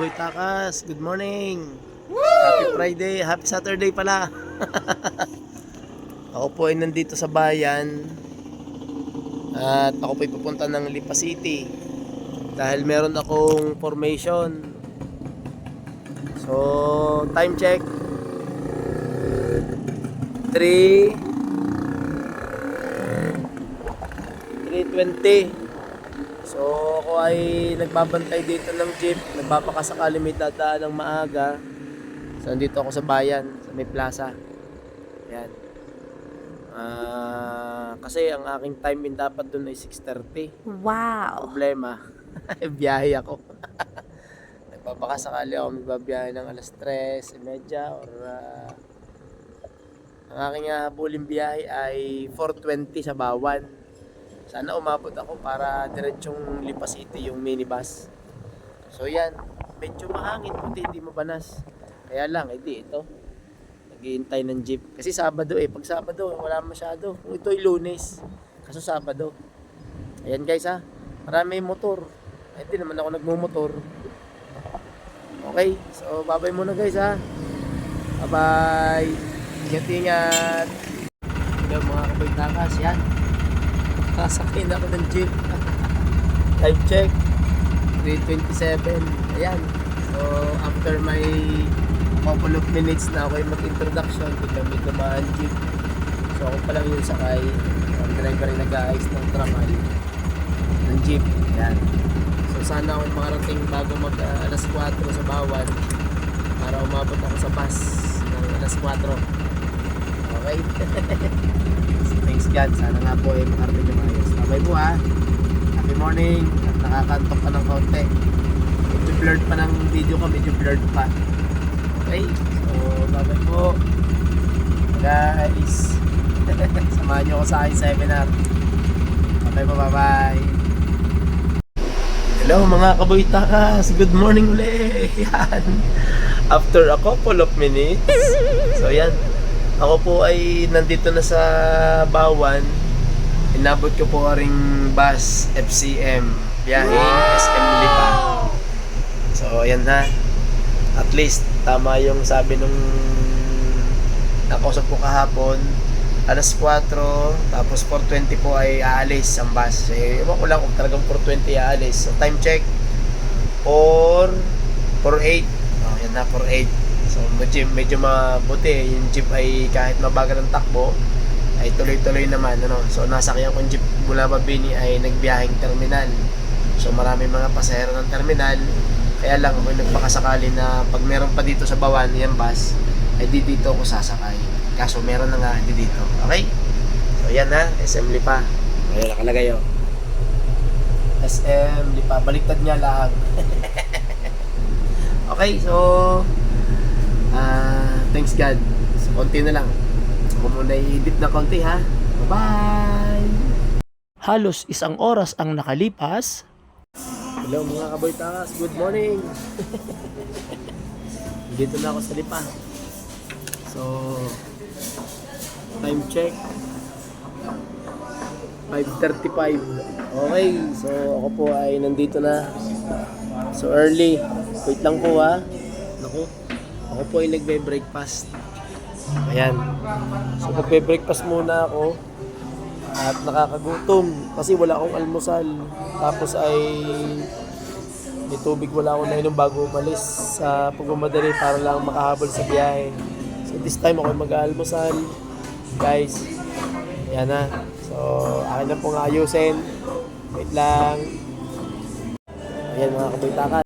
Kaboy Takas, good morning. Happy Friday, happy Saturday pala. Ako po ay nandito sa bayan at ako po ay pupunta ng Lipa City dahil meron akong formation. So, time check 3:20. So ako ay nagbabantay dito ng jeep, nagpapakasakali may dadaan ng maaga. So nandito ako sa bayan, sa may plaza. Ayan. Kasi ang aking time in dapat dun ay 6:30. Wow! Problema, biyahe ako. Nagpapakasakali ako magbabiyahe ng alas 3:30 or ang aking habulin biyahe ay 4:20 sa Bawan. Sana umabot ako para diretsong Lipa City yung minibus. So yan, medyo mahangin puti, hindi mabanas. Kaya lang, edi ito. Naghihintay ng jeep. Kasi Sabado pag Sabado wala masyado. Kung ito ay Lunes, kaso Sabado. Ayan guys ha, marami motor. Hindi naman ako nagmumotor. Okay, so bye-bye muna guys ha. Bye-bye. Ingat-ingat. Hello mga Kaboy Takas, yan. Sasakay na ako ng jeep. Time check 3:27. Ayan. So after my couple of minutes na ako yung mag-introduction, biglang may dumaan jeep. So ako pa lang yung sakay. Ang driver ay nag-aayos ng tramal ng jeep. Ayan. So sana ako makarating bago mag alas 4 sa Bawan para umabot ako sa bus ng alas 4. Okay. Thanks God, sana nga po ay makarating yung ayos. Bye po ha. Happy morning. At nakakantok pa ng kaunti. Medyo blurred pa ng video ko, medyo blurred pa. Okay, so bye po guys. Samahan nyo ako sa aking seminar. Bye po, bye. Hello mga Kaboy Takas, good morning ulit. Yan. After a couple of minutes. So yan, ako po ay nandito na sa Bawan. Inabot ko po ring bus FCM biyaheng SM Lipa. So ayan na. At least tama yung sabi nung nakausap ko kahapon. Alas 4 tapos 4:20 po ay aalis ang bus. Ewan ko lang kung talagang 4:20 aalis. So time check 4:08. Oh, yan na 4:08. So medyo mabuti yung jeep ay kahit mabagal ang takbo ay tuloy-tuloy naman ano. So nasakyan kong jeep mula Mabini ay nagbiyaheng terminal. So marami mga pasahero ng terminal. Kaya lang ako nagpakasakali na pag meron pa dito sa Bawan yung bus ay dito ako sasakay. Kaso meron na nga dito. Okay? So yan na, SM Lipa. Ayan nakalagay SM Lipa, baliktad niya lang. Okay, so thanks God. So, konti na lang. Ako muna i-edit na konti ha. Bye-bye! Halos isang oras ang nakalipas. Hello mga Kaboy Takas, good morning! Dito na ako sa Lipa. So, time check 5:35. Okay, so ako po ay nandito na. So early. Wait lang po ha. Naku, ako po ay nagbe-breakfast. Ayan. So nagbe-breakfast muna ako. At nakakagutom kasi wala akong almusal. Tapos ay may tubig wala akong nainom bago umalis sa pagmamadali para lang makahabol sa biyahe. So this time ako mag-aalmusal. Guys, yan na. So akin na pong ayusin. Wait lang. Ayan mga Kaboy Takas.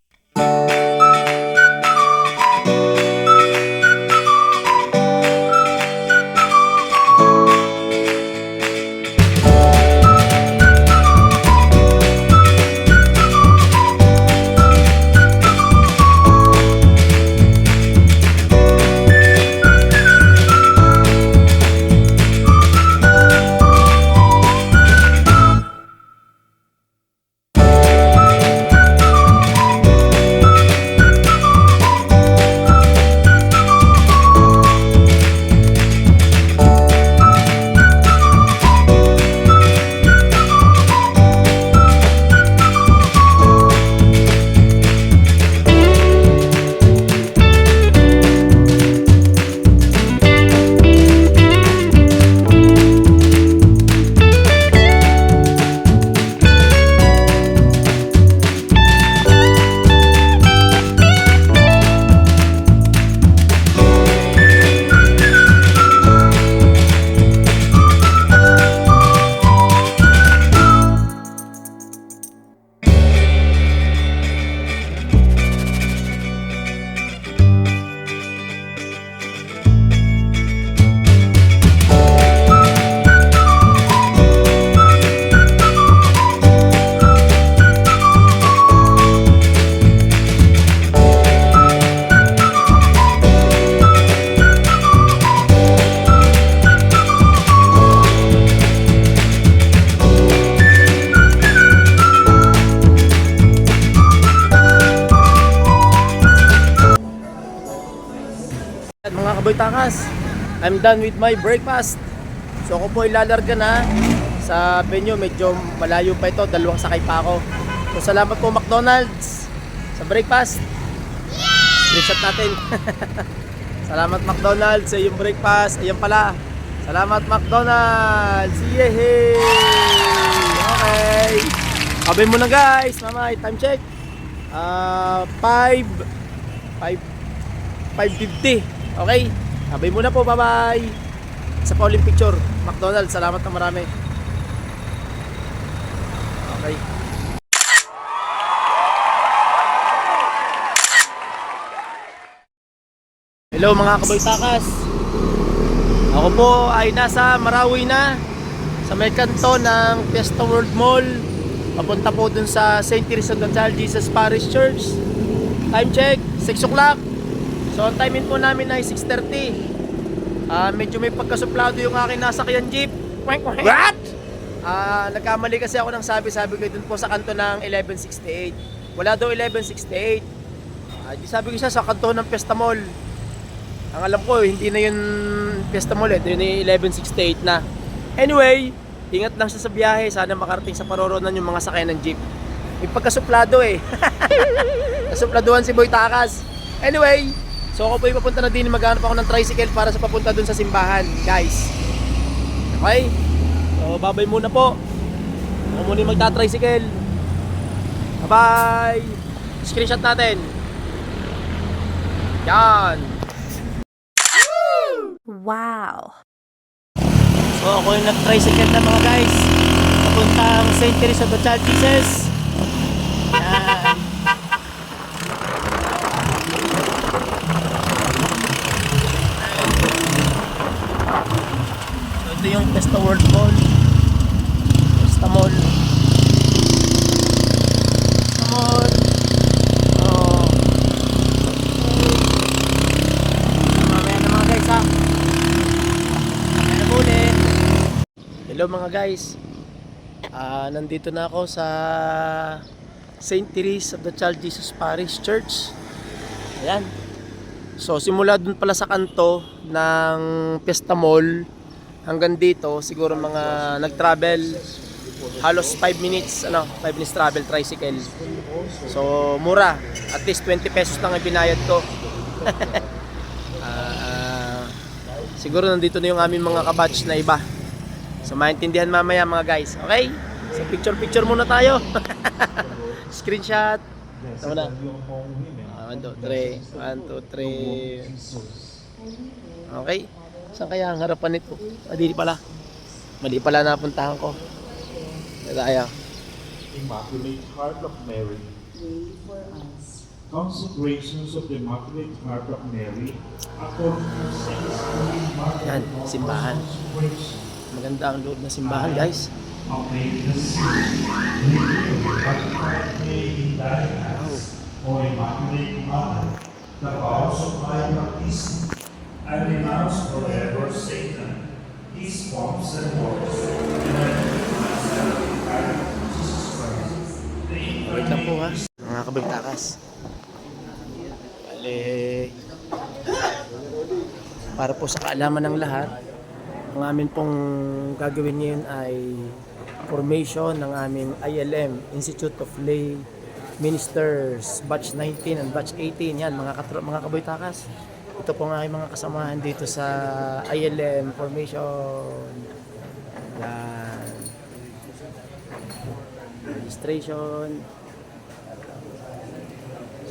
Kaboy Takas, I'm done with my breakfast. So ako po ilalarga na sa venue. Medyo malayo pa ito, 2 sakay pa ako. So salamat po McDonald's sa breakfast. Screenshot natin. Salamat McDonald's sa iyong breakfast. Ayan pala. Salamat McDonald's. Yehey! Okay. Kabay mo na guys. Mamay, time check. 5:50. Okay. Kabay mo na po. Bye-bye. Sa pa uling picture. McDonald's. Salamat na marami. Okay. Hello mga Kaboy Takas. Ako po ay nasa Marawi na, sa may kanto ng Fiesta World Mall. Papunta po dun sa St. Teresa of the Child Jesus Parish Church. Time check, 6 o'clock. So ang time in po namin ay 6:30. Medyo may pagkasuplado yung aking nasakyan jeep. What? Nagkamali kasi ako ng sabi ko dun po sa kanto ng 1168. Wala daw 1168. Sabi ko siya sa kanto ng Fiesta Mall. Ang alam ko, hindi na yun Fiesta Mall eh. Yun yung 1168 na. Anyway, ingat lang siya sa biyahe. Sana makarating sa paroroonan yung mga sakay ng jeep. May pagkasuplado eh. Kasupladuhan si Boy Takas. Anyway, so ako po yung papunta na din. Maghanap ako ng tricycle para sa papunta dun sa simbahan, guys. Okay? So, babay muna po. Ako muna yung magta-tricycle. Bye-bye! Screenshot natin. Yan. Wow! So ako yung nag-tricycle na mga guys. Papuntang St. Teresa of the Child Jesus. Yan. So ito yung Fiesta World Mall. Fiesta Mall. Fiesta Mall. Oh. Mamaya na mga guys ha. Hello mga guys. Nandito na ako sa St. Teresa of the Child Jesus Parish Church. Ayan. So simula dun pala sa kanto ng Fiesta Mall hanggang dito, siguro mga nag-travel halos 5 minutes, 5 minutes travel tricycle. So mura, at least 20 pesos lang ang binayad ko. Siguro nandito na yung aming mga kabatch na iba. So maintindihan mamaya mga guys. Okay? So picture muna tayo. Screenshot. Tama na. 1, 2, 3. 1, 2, 3. Okay? Saan kaya ang harapan nito? Mali pala napuntahan ko. Tayo. Immaculate Heart of Mary. Consecrations of the Immaculate Heart of Mary according to Saint Margaret. Yan, simbahan. Maganda ang loob ng simbahan, guys. Wow. O Immaculate Mother, the vows of my baptism, I renounce forever Satan, his forms and works, and I give myself entirely to Jesus Christ, the Wait lang po ha, incarnate. mga Kaboy Takas. Bale, para po sa kaalaman ng lahat, ang amin pong gagawin ngayon ay formation ng aming ILM, Institute of Lay Ministers, batch 19 and batch 18. Yan, mga Kaboy Takas. Ito po ang aking mga kasamahan dito sa ILM formation. Yan. Registration.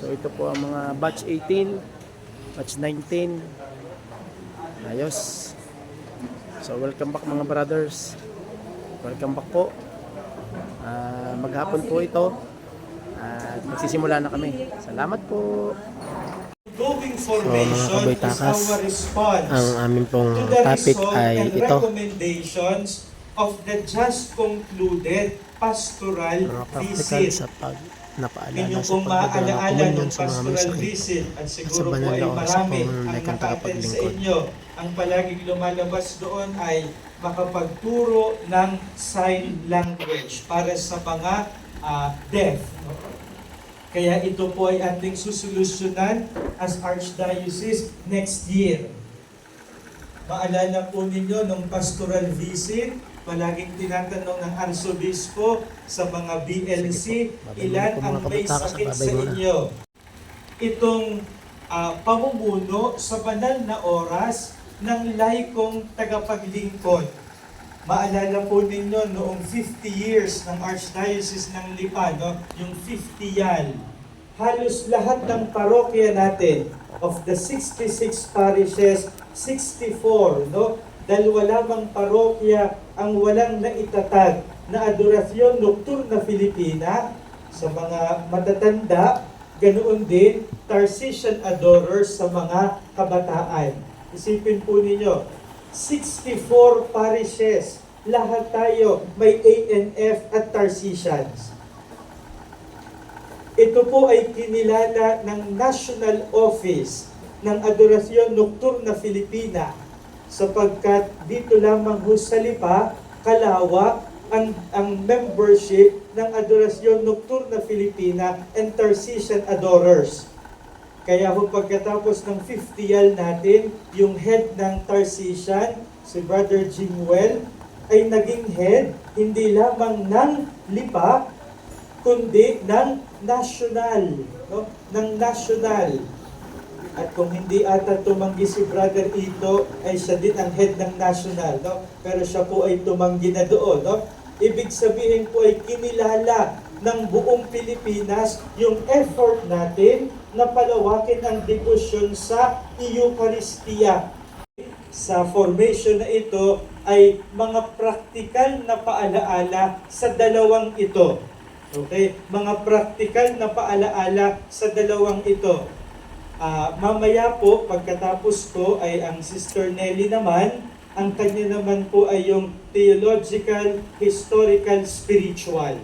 So ito po ang mga batch 18, batch 19. Ayos. So welcome back mga brothers. Welcome back po. Maghapon po ito. At magsisimula na kami. Salamat po. Going So, mga formation Kaboy is Takas, our response ang aming pong to the topic result ay and ito. recommendations of the just concluded pastoral Mga practical visit. sa napaalala Inyong sa kung pagdadala ng maalaala komunyon ng sa mga may pastoral sakit. visit at siguro po banal ay na oras marami po ang may kang naka-attend sa tagapaglingkod. inyo. Ang palaging lumalabas doon ay makapagturo ng sign language para sa mga deaf. Kaya ito po ay ating susolusyonan as Archdiocese next year. Maalala po ninyo nung pastoral visit, palaging tinatanong ng Arsobispo sa mga BLC, ilan ang may sakit sa inyo? Itong pamumuno sa banal na oras ng laikong tagapaglingkod. Maalala po ninyo noong 50 years ng Archdiocese ng Lipa, no? Yung 50 yan. Halos lahat ng parokya natin, of the 66 parishes, 64, no? Dalawa lamang parokya ang walang naitatag na adorasyon nocturna Filipina sa mga matatanda, ganoon din Tarsician adorers sa mga kabataan. Isipin po ninyo, 64 parishes, lahat tayo may ANF at Tarsicians. Ito po ay kinilala ng National Office ng Adorasyon Nocturna Filipina sapagkat dito lamang ho sa Lipa, kalawak ang membership ng Adorasyon Nocturna Filipina and Tarsician Adorers. Kaya ho pagkatapos ng 50-yal natin, yung head ng Tarsician, si Brother Jimwell, ay naging head hindi lamang ng Lipa, kundi ng national, no? Ng national. At kung hindi ata tumanggi si Brother Ito, ay siya din ang head ng national, no? Pero siya po ay tumanggi na doon, no? Ibig sabihin po ay kinilala ng buong Pilipinas yung effort natin na palawakin ang debosyon sa Eucharistia. Sa formation na ito ay mga praktikal na paalaala sa dalawang ito. Okay? Mga praktikal na paalaala sa dalawang ito. Mamaya po, pagkatapos ko, ay ang Sister Nelly naman, ang kanya naman po ay yung theological, historical, spiritual.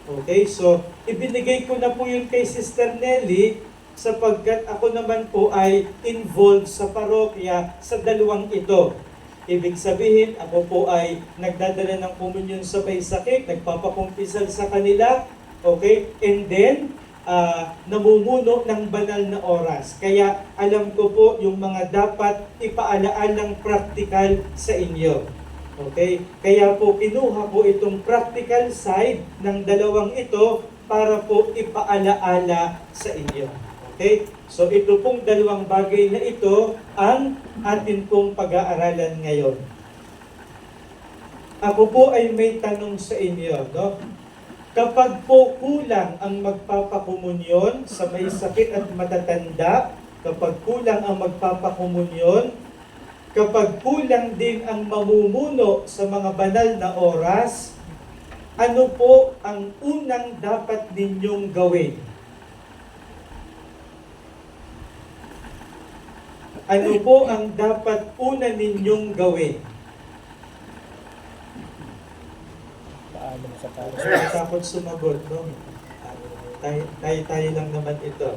Okay, so ibinigay ko na po yun kay Sister Nelly sapagkat ako naman po ay involved sa parokya sa dalawang ito. Ibig sabihin, ako po ay nagdadala ng komunyon sa may sakit, nagpapakumpisal sa kanila, okay, and then namumuno ng banal na oras. Kaya alam ko po yung mga dapat ipaalaalang praktikal sa inyo. Okay? Kaya po kinuha ko itong practical side ng dalawang ito para po ipaalaala sa inyo. Okay? So ito pong dalawang bagay na ito ang atin pong pag-aaralan ngayon. Ako po ay may tanong sa inyo, no? Kapag po kulang ang magpapakomunyon sa may sakit at matatanda, kapag kulang ang magpapakomunyon, kapag kulang din ang mamumuno sa mga banal na oras, ano po ang unang dapat ninyong gawin? Ano po ang dapat una ninyong gawin? Paalam sa paris. Takot sumagot, no? Tayo lang naman ito.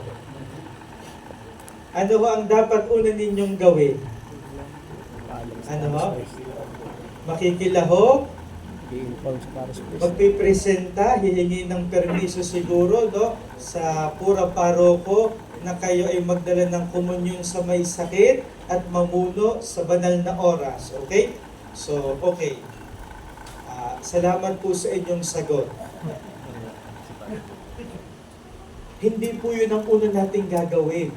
Ano ho ang dapat una ninyong gawin? Ano ho? Makikilahok? Magpipresenta, hihingi ng permiso siguro, no? Sa pura paroko na kayo ay magdala ng komunyon sa may sakit at mamuno sa banal na oras. Okay? So, okay. Salamat po sa inyong sagot. Hindi po yun ang una nating gagawin.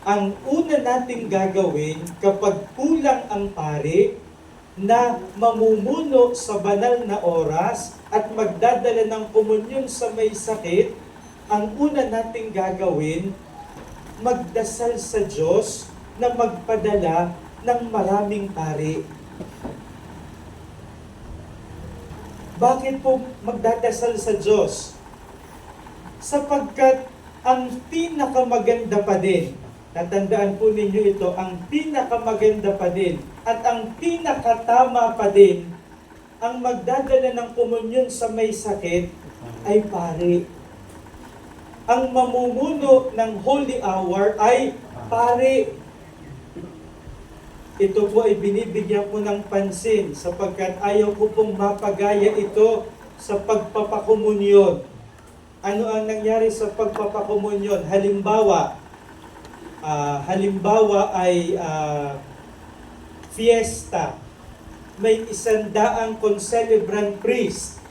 Ang una nating gagawin kapag kulang ang pari na mamumuno sa banal na oras at magdadala ng komunyon sa may sakit, ang una nating gagawin, magdasal sa Diyos na magpadala ng maraming pari. Bakit po magdadasal sa Diyos? Sapagkat ang pinakamaganda pa din, natandaan po ninyo ito, ang pinakamaganda pa din at ang pinakatama pa din, ang magdadala ng komunyon sa may sakit ay pari. Ang mamumuno ng Holy Hour ay pari. Ito po ay binibigyan ko ng pansin sapagkat ayaw ko pong mapagaya ito sa pagpapakomunyon. Ano ang nangyari sa pagpapakomunyon? Halimbawa ay fiesta, may 100 concelebrant priest.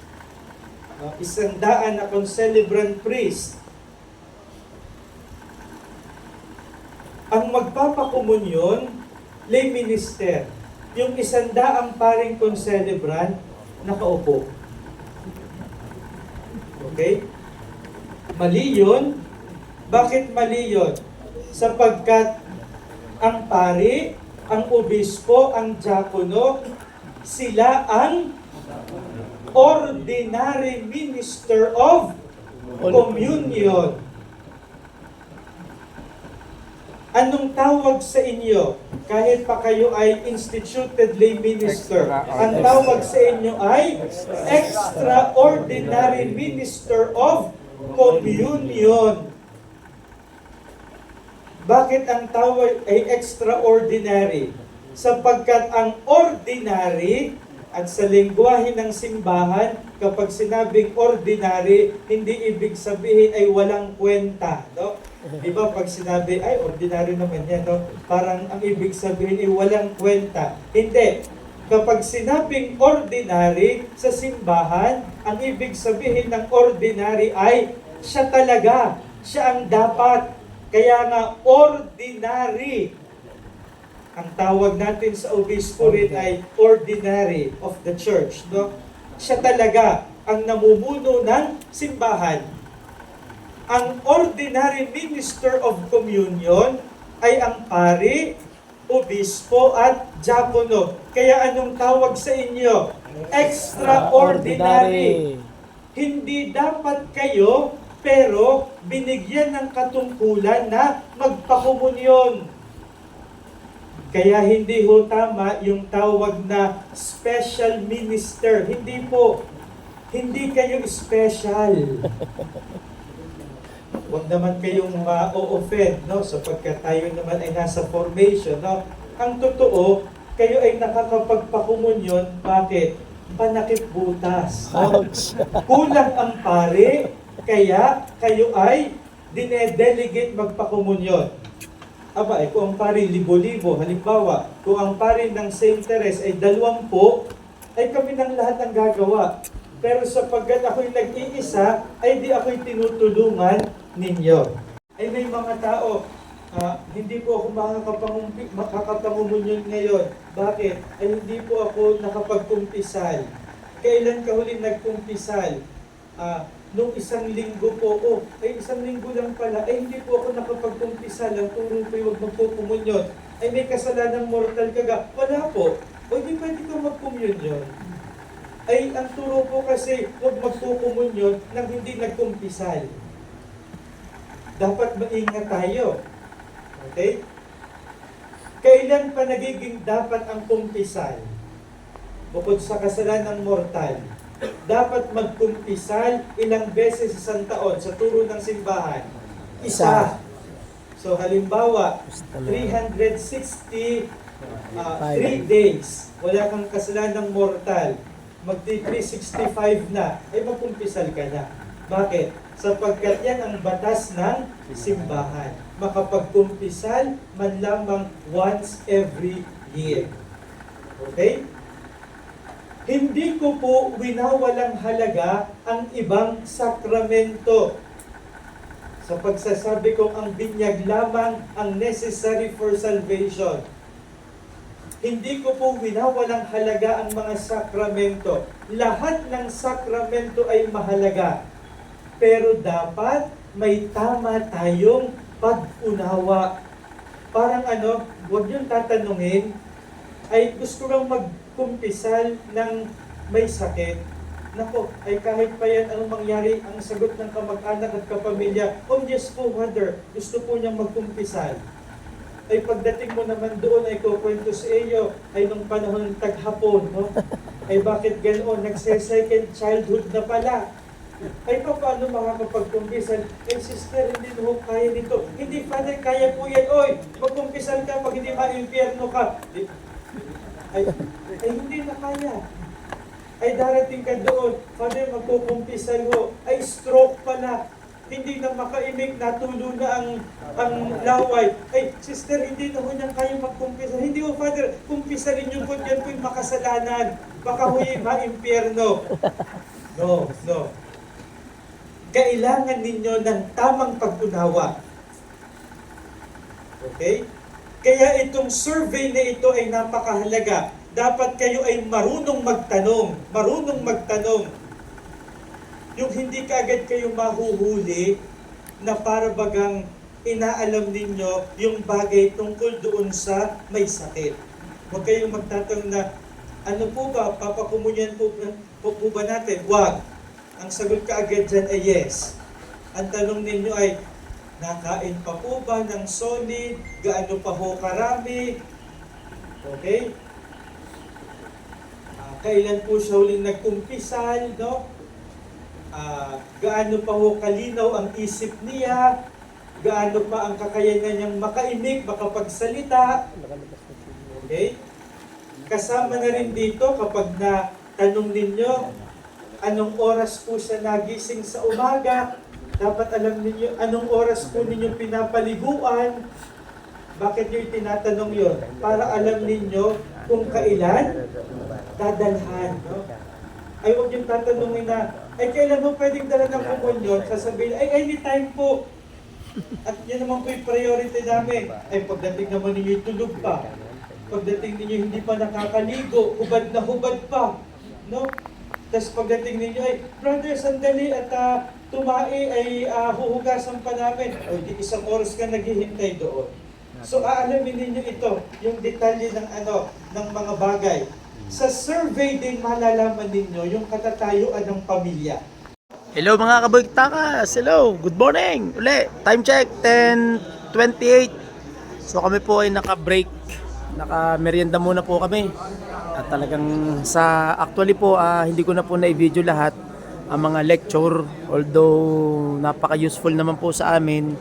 100 na concelebrant priest. Ang magpapakomunyon, lay minister. Yung 100 paring concelebrant, nakaupo. Okay? Mali yun. Bakit mali yun? Sapagkat ang pari, ang obispo, ang diakono, sila ang ordinary minister of communion. Anong tawag sa inyo? Kahit pa kayo ay instituted lay minister, ang tawag sa inyo ay extraordinary minister of communion. Bakit ang tawag ay extraordinary? Sapagkat ang ordinary, at sa lengguwahe ng simbahan, kapag sinabing ordinary, hindi ibig sabihin ay walang kwenta. No? Di ba pag sinabi, ay ordinary naman yan, no? Parang ang ibig sabihin ay walang kwenta. Hindi. Kapag sinabing ordinary sa simbahan, ang ibig sabihin ng ordinary ay siya talaga. Siya ang dapat. Kaya nga, ordinary. Ang tawag natin sa obispo rin ay ordinary of the church. No? Siya talaga ang namumuno ng simbahan. Ang ordinary minister of communion ay ang pari, obispo at diakono. Kaya anong tawag sa inyo? Extraordinary. Hindi dapat kayo, pero binigyan ng katungkulan na magpakomunyon. Kaya hindi ho tama yung tawag na special minister. Hindi po. Hindi kayo special. Huwag naman kayong ma-offend, no? Sapagkat tayo naman ay nasa formation, no? Ang totoo, kayo ay nakakapagpakomunyon. Bakit? Panakip butas. No? Kulang ang pare, kaya kayo ay dinedelegate magpakomunyon. Aba, kung ang pari libo-libo, halimbawa, kung ang pari ng St. Teres ay 20, ay kami ng lahat ang gagawa. Pero sapagkat ako'y nag-iisa, ay di ako'y tinutulungan ninyo. Ay may mga tao, hindi po ako makakapangumunyon ngayon. Bakit? Ay hindi po ako nakapagkumpisal. Kailan ka huli nagkumpisal? Nung 1 linggo po, isang linggo lang pala, hindi po ako nakapagkumpisal, ang turo ko huwag magpupumunyon. Ay may kasalanang mortal kaga, wala po. O di pwede ka magpumunyon. Ay ang turo po kasi huwag magpupumunyon nang hindi nagkumpisal. Dapat maingat tayo. Okay? Kailan pa nagiging dapat ang kumpisal? Bukod sa kasalanang mortal, dapat magkumpisal ilang beses sa isang taon sa turo ng simbahan? Isa. So halimbawa, 360 3 days, wala kang kasalanang mortal, magti-365 na, ay magkumpisal ka na. Bakit? Sapagkat yan ang batas ng simbahan. Makapagkumpisal man lamang once every year. Okay? Hindi ko po winawalang halaga ang ibang sakramento. Sa pagsasabi kong ang binyag lamang ang necessary for salvation. Hindi ko po winawalang halaga ang mga sakramento. Lahat ng sakramento ay mahalaga. Pero dapat may tama tayong pag-unawa. Parang huwag niyong tatanungin, ay gusto kang magkumpisal ng may sakit. Nako, ay kahit pa yan, anong mangyari, ang sagot ng kamag-anak at kapamilya, yes po, Father, gusto po niyang magkumpisal. Ay pagdating mo naman doon, ay kukwento sa iyo, ay nung panahon ng taghapon, no? Ay bakit ganoon, nagse-second childhood na pala. Ay paano makakapagkumpisal? Eh sister, hindi mo kaya nito. Hindi, Father, kaya po yan. Oy, magkumpisal ka pag hindi ma-impyerno ka. Ay hindi na kaya. Ay darating ka doon, Father, magkukumpisal ho. Ay stroke pala. hindi na makaimik, natulo na ang laway. Ay, sister, hindi na ho niyan kayo magkumpisa. Hindi ho, Father, kumpisa rin yung po, yan po yung makasalanan. Baka ho yung maimpyerno. No, no. Kailangan ninyo ng tamang pag-unawa. Okay? Kaya itong survey na ito ay napakahalaga. Dapat kayo ay marunong magtanong. Marunong magtanong. Yung hindi kaagad kayo mahuhuli na para bagang inaalam ninyo yung bagay tungkol doon sa may sakit. Huwag kayong magtatanong na, ano po ba, papakumunyan po ba natin? Wag. Ang sagot kaagad dyan ay yes. Ang tanong ninyo ay, nakain pa po ba ng solid? Gaano pa ho karami? Okay? Kailan po siya huling nagkumpisal? No? Gaano pa ho kalinaw ang isip niya? Gaano pa ang kakayanan niyang makaimik, makapagsalita? Okay? Kasama na rin dito kapag natanong ninyo, anong oras po siya nagising sa umaga? Dapat alam ninyo, anong oras po ninyo pinapaliguan? Bakit nyo tinatanong yon? Para alam ninyo kung kailan dadalhan. No? Ay, huwag yung tatanungin na, ay, kailan mo pwedeng dala ng komunyon? Sasabihin, ay, anytime po. At yan naman po yung priority namin. Ay, pagdating naman ninyo, tulog pa. Pagdating ninyo, hindi pa nakakaligo, hubad na hubad pa. No? Tapos pagdating ninyo, ay, brother, sandali at tumai ay huhugasan pa namin. O, di isang oras ka naghihintay doon. So, aalamin ninyo ito, yung detalye ng ng mga bagay. Sa survey din malalaman ninyo yung katatayuan ng pamilya. Hello mga kabagtakas! Hello! Good morning! Uli! Time check! 10:28. So kami po ay naka-break. Naka-merienda muna po kami. At talagang actually po, hindi ko na po na-video lahat ang mga lecture. Although napaka-useful naman po sa amin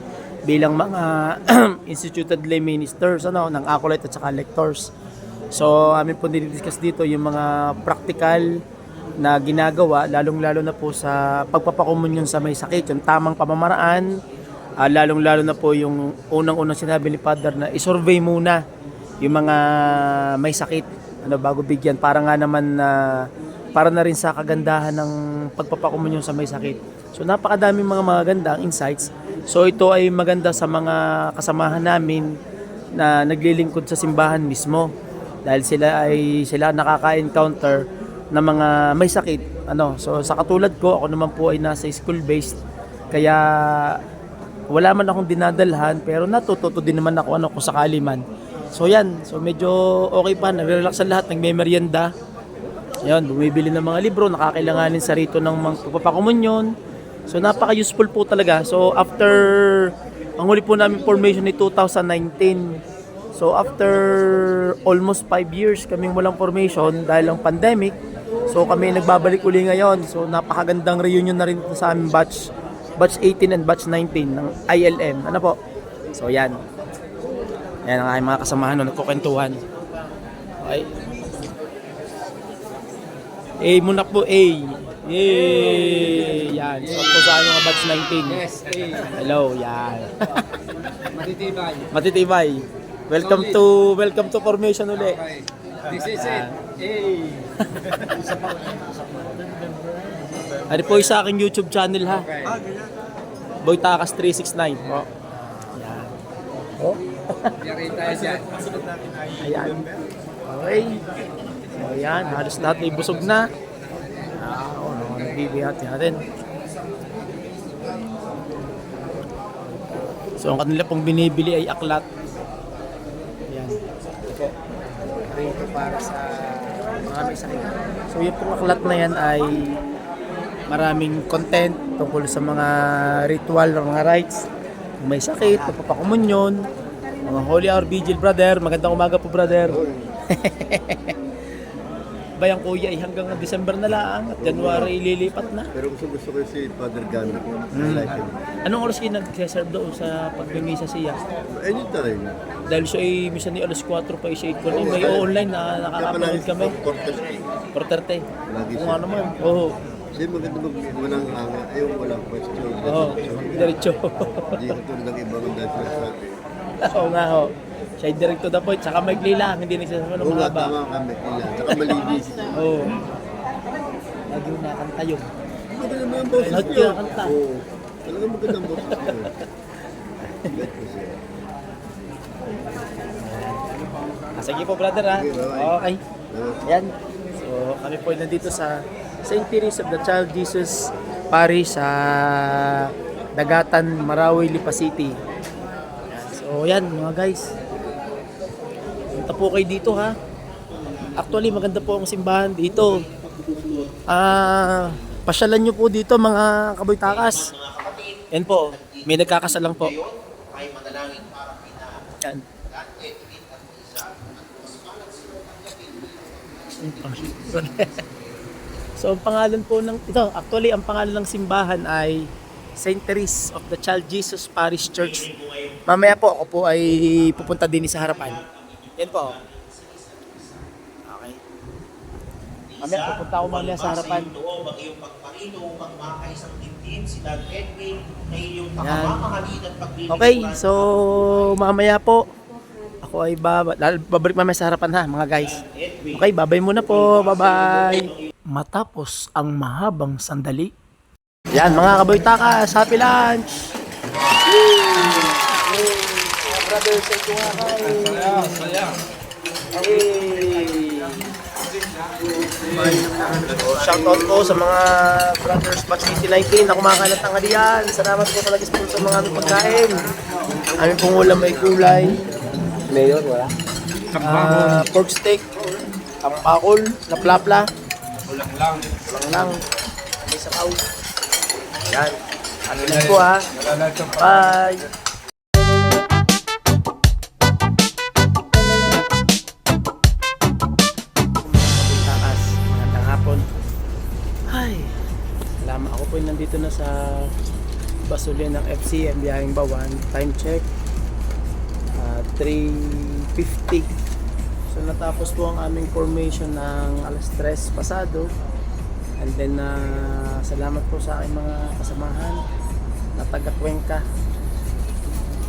bilang mga instituted lay ministers ng acolyte at saka lectors. So amin po dinidiscuss dito yung mga practical na ginagawa, lalong-lalo na po sa pagpapakomunyon sa may sakit, yung tamang pamamaraan, lalong-lalo na po yung unang-unang sinabi ni Father na isurvey muna yung mga may sakit bago bigyan, para nga naman para na rin sa kagandahan ng pagpapakomunyon sa may sakit. So napakadaming mga magandang insights. So ito ay maganda sa mga kasamahan namin na naglilingkod sa simbahan mismo, dahil sila nakaka-encounter na mga may sakit. So sa katulad ko, ako naman po ay nasa school-based, kaya wala man akong dinadalhan, pero natututo din naman ako kung sakali man. So yan, so medyo okay pa, nagre-relax ang lahat, nagme-merienda. Yan, bumibili ng mga libro, nakakailanganin sa rito ng mga pagpapakomunyon. So napaka-useful po talaga. So after, ang huli po namin formation ni 2019. So after almost 5 years kaming walang formation dahil ng pandemic, so kami nagbabalik uli ngayon. So napakagandang reunion na rin sa aming batch 18 and batch 19 ng ILM. Ano po? So yan. Yan ang aking mga kasamahan nagkukwentuhan. Okay. A muna po, A. Yay! Yan. So po sa mga batch 19. Yes, hey. Hello, yan. Matitibay. Matitibay. Welcome to formation uli. Okay. This is it. Hey. Ano po yung sa aking YouTube channel ha? Okay. Boy Takas 369. Oh. Yan. Oh. Yari tayo dyan. Ayan. Okay. So yan, halos lahat ay busog na. Nagbibihati natin. So ang kanila pong binibili ay aklat. Ayan. Ito. Rito para sa mga may sakit. So yung pong aklat na yan ay maraming content tungkol sa mga ritual ng mga rites. Kung may sakit, pagpapakomunyon, mga Holy Hour Vigil, brother. Magandang umaga po, brother. Bayang kuya ay hanggang December na lang at January ililipat na. Pero gusto ko si Father Gano. Like him. Anong oras kayo nag-serve doon sa pagmimisa siya? Anytime. Dahil siya ay minsan ni alas 4 pa siya 8 may online na nakaka-upload kami. 4:30. Lagi Kung siya. ano man. Oo. Kasi maganda walang hanga, walang question. Oo, diretso. Hindi katulad ng ibang dahil sinasabi. Oo nga ho. Siya ay direct to the point, saka maigli lang, hindi nagsasama ng Oo nga, mahaba. tama kami nila. Tsaka malinis. Oo. Lagi yung nakanta yun. Maganda naman ang boses Lahat niyo. kinakanta. Oo. Talagang maganda ang boses niyo. Bet ko siya. Sige po brother ha. Sige, bye-bye. Okay. Ayan. So kami po ay nandito sa St. Teresa of the Child Jesus Parish sa Dagatan, Marawi, Lipa City. Ayan. So yan mga guys. Punta po kayo dito ha. Actually maganda po ang simbahan dito. Pasyalan nyo po dito mga kaboy-takas. Yan po. May nagkakasalang po. Yan. So ang pangalan po ng ito, actually ang pangalan ng simbahan ay St. Teresa of the Child Jesus Parish Church. Mamaya po ako po ay pupunta din sa harapan. Yan po. Okay. Mamaya pupunta ako mamaya sa harapan. Yan. Okay, so mamaya po ako ay babalik mamaya sa harapan ha mga guys. Okay, babay muna po. Bye-bye. Matapos ang mahabang sandali. Yan mga kaboy-takas, happy lunch! Brother, say ko nga kayo. Shout out po sa mga brothers Batch City 19 na kumakain ng tanghalian. Salamat po sa nag-sponsor mga aming pagkain. Aming pong ulam may kulay. Mayor, wala? Pork steak, ang pakol, na plapla. Ulang lang. May sabaw. Yan. Ano lang po ha. Bye. Magandang hapon. Ay. Salamat ako po nandito na sa Basulyan ng FCM biyaheng Bawan. Time check. 3:50. So natapos po ang aming formation ng alas 3 pasado. And then salamat po sa aking mga kasamahan na taga Cuenca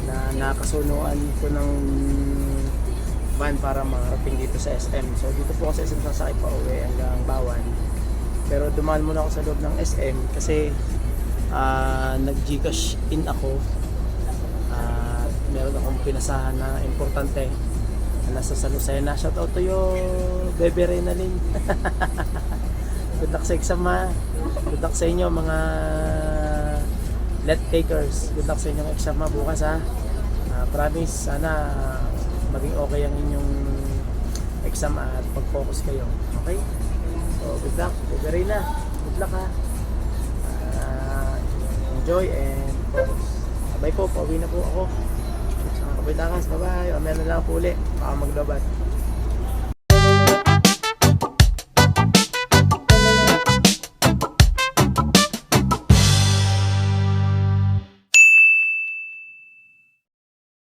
na nakasunuan ko ng van para makarating dito sa SM. So dito po ako sa SM sasakay pa uwi hanggang Bawan. Pero dumaan muna ako sa loob ng SM kasi nag-Gcash in ako. Meron akong pinasahan na importante na nasa San Lucena. Shout out to you, Bebe Renalyn. Good luck sa exam ha. Good luck sa inyo mga let takers. Good luck sa inyong exam ha bukas ha. Promise, sana maging okay ang inyong exam at pag-focus kayo. Okay? So good luck, Bebe Rena. Good luck ha. Enjoy and focus. Bye po, pauwi na po ako. Kaboy-takas, bye-bye. Mamaya na lang po ulit. Baka maglaban.